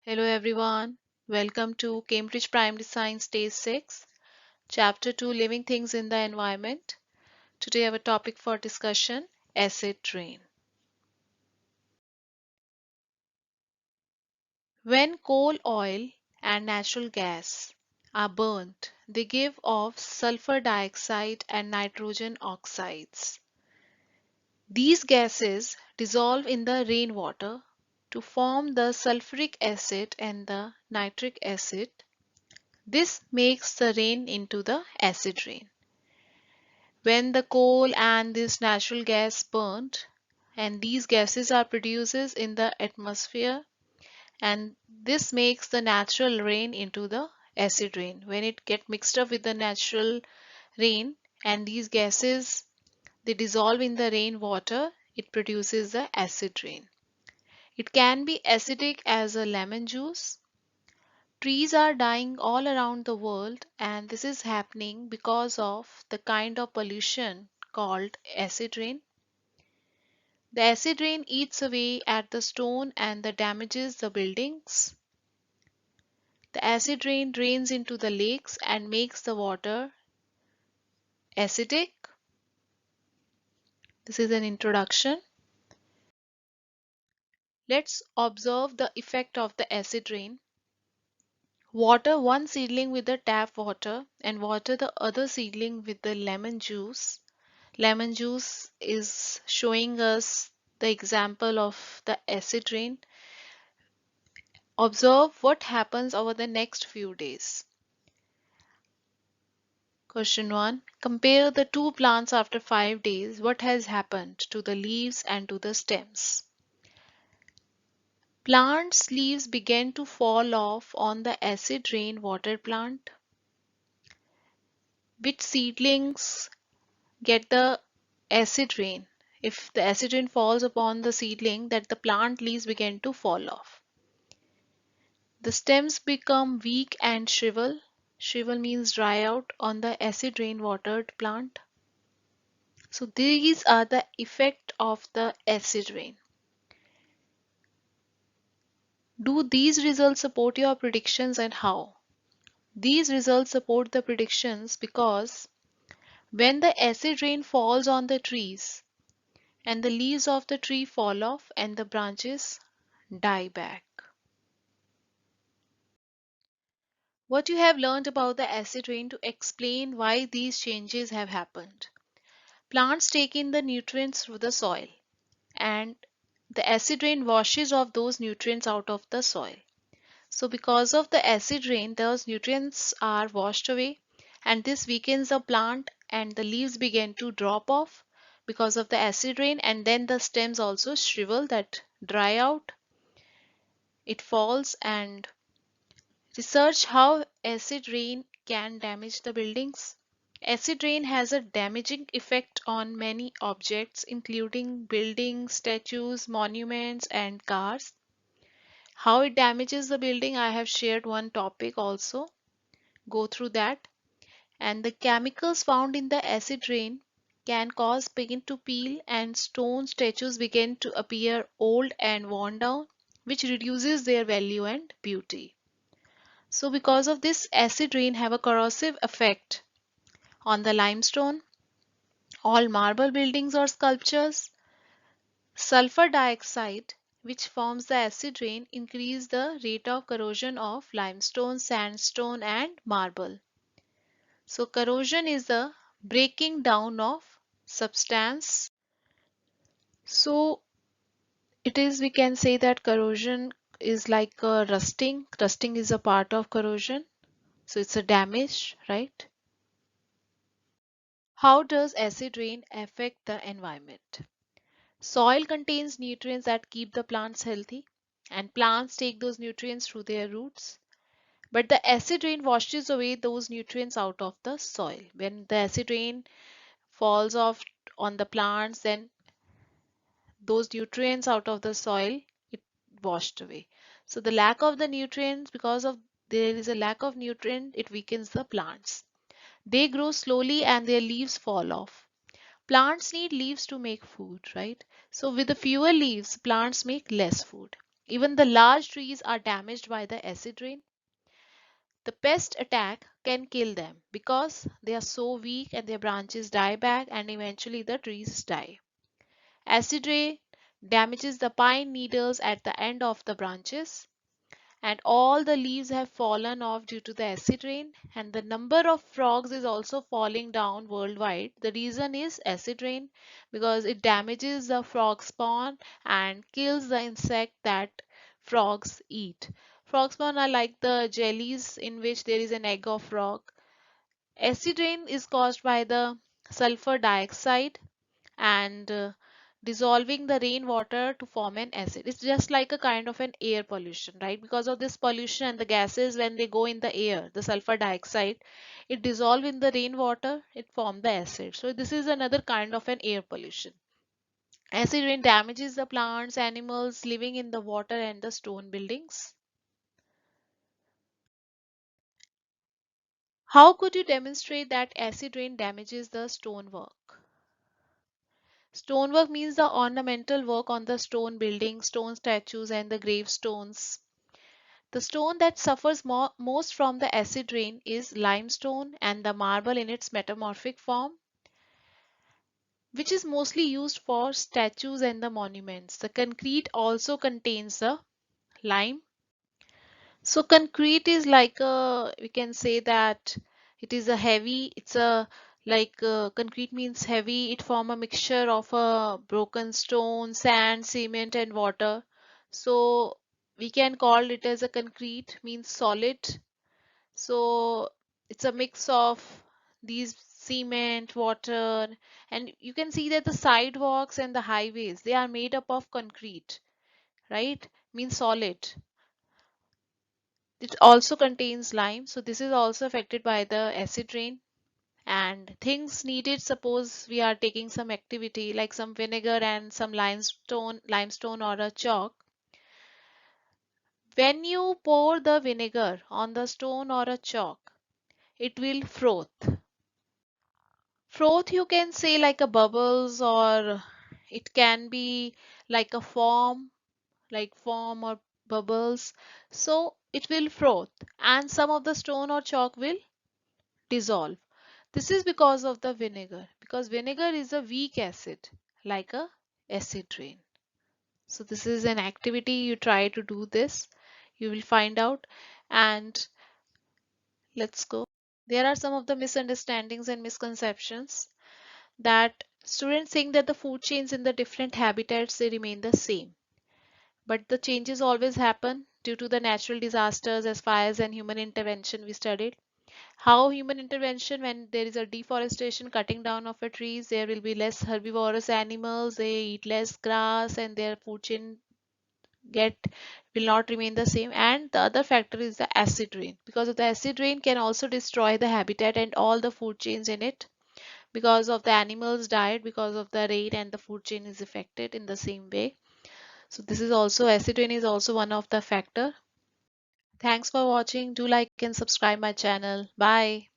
Hello everyone. Welcome to Cambridge Primary Science Day 6, Chapter 2 Living Things in the Environment. Today our topic for discussion acid rain. When coal, oil and natural gas are burnt, they give off sulfur dioxide and nitrogen oxides. These gases dissolve in the rainwater to form the sulfuric acid and the nitric acid. This makes the rain into the acid rain. When the coal and this natural gas burnt, and these gases are produced in the atmosphere, and this makes the natural rain into the acid rain. When it get mixed up with the natural rain and these gases they dissolve in the rain water, it produces the acid rain. It can be acidic as a lemon juice. Trees are dying all around the world, and this is happening because of the kind of pollution called acid rain. The acid rain eats away at the stone and the damages the buildings. The acid rain drains into the lakes and makes the water acidic. This is an introduction. Let's observe the effect of the acid rain. Water one seedling with the tap water and water the other seedling with the lemon juice. Lemon juice is showing us the example of the acid rain. Observe what happens over the next few days. Question 1. Compare the two plants after 5 days. What has happened to the leaves and to the stems? Plants' leaves began to fall off on the acid rain water plant. Which seedlings get the acid rain? If the acid rain falls upon the seedling, that the plant leaves begin to fall off. The stems become weak and shrivel. Shrivel means dry out on the acid rain watered plant. So these are the effect of the acid rain. Do these results support your predictions and how? These results support the predictions because when the acid rain falls on the trees and the leaves of the tree fall off and the branches die back. What you have learned about the acid rain to explain why these changes have happened. Plants take in the nutrients through the soil, and the acid rain washes off those nutrients out of the soil. So because of the acid rain, those nutrients are washed away, and this weakens the plant and the leaves begin to drop off because of the acid rain, and then the stems also shrivel, that dry out, it falls. And research how acid rain can damage the buildings. Acid rain has a damaging effect on many objects, including buildings, statues, monuments, and cars. How it damages the building, I have shared one topic also. Go through that. And the chemicals found in the acid rain can cause paint to peel and stone statues begin to appear old and worn down, which reduces their value and beauty. So because of this, acid rain have a corrosive effect on the limestone, all marble buildings or sculptures. Sulfur dioxide, which forms the acid rain, increase the rate of corrosion of limestone, sandstone and marble. So corrosion is the breaking down of substance. So it is, we can say that corrosion is like a rusting. Rusting is a part of corrosion. So it's a damage, right? How does acid rain affect the environment? Soil contains nutrients that keep the plants healthy, and plants take those nutrients through their roots. But the acid rain washes away those nutrients out of the soil. When the acid rain falls off on the plants, then those nutrients out of the soil, it washed away. So the lack of the nutrients, because of there is a lack of nutrient, it weakens the plants. They grow slowly and their leaves fall off. Plants need leaves to make food, right? So with the fewer leaves, plants make less food. Even the large trees are damaged by the acid rain. The pest attack can kill them because they are so weak and their branches die back and eventually the trees die. Acid rain damages the pine needles at the end of the branches, and all the leaves have fallen off due to the acid rain, and the number of frogs is also falling down worldwide. The reason is acid rain, because it damages the frog spawn and kills the insect that frogs eat. Frog spawn are like the jellies in which there is an egg of frog. Acid rain is caused by the sulfur dioxide and dissolving the rainwater to form an acid. It's just like a kind of an air pollution, right? Because of this pollution and the gases, when they go in the air, the sulfur dioxide, it dissolve in the rainwater, it form the acid. So this is another kind of an air pollution. Acid rain damages the plants, animals living in the water and the stone buildings. How could you demonstrate that acid rain damages the stonework? Stonework means the ornamental work on the stone buildings, stone statues, and the gravestones. The stone that suffers most from the acid rain is limestone and the marble in its metamorphic form, which is mostly used for statues and the monuments. The concrete also contains the lime. So concrete is like a, we can say that it is a heavy, it's a like concrete means heavy. It form a mixture of a broken stone, sand, cement and water. So we can call it as a concrete means solid. So it's a mix of these cement, water, and you can see that the sidewalks and the highways, they are made up of concrete, right? Means solid. It also contains lime, so this is also affected by the acid rain. And things needed, suppose we are taking some activity like some vinegar and some limestone or a chalk. When you pour the vinegar on the stone or a chalk, it will froth. Froth you can say like a bubbles, or it can be like a foam or bubbles. So it will froth and some of the stone or chalk will dissolve. This is because of the vinegar, because vinegar is a weak acid like a acid rain. So this is an activity, you try to do this, you will find out. And let's go. There are some of the misunderstandings and misconceptions that students think that the food chains in the different habitats, they remain the same, but the changes always happen due to the natural disasters as fires and human intervention. We studied how human intervention, when there is a deforestation, cutting down of the trees, there will be less herbivorous animals, they eat less grass and their food chain get will not remain the same. And the other factor is the acid rain, because of the acid rain can also destroy the habitat and all the food chains in it, because of the animals died because of the rain, and the food chain is affected in the same way. So this is also, acid rain is also one of the factor. Thanks for watching. Do like and subscribe my channel. Bye.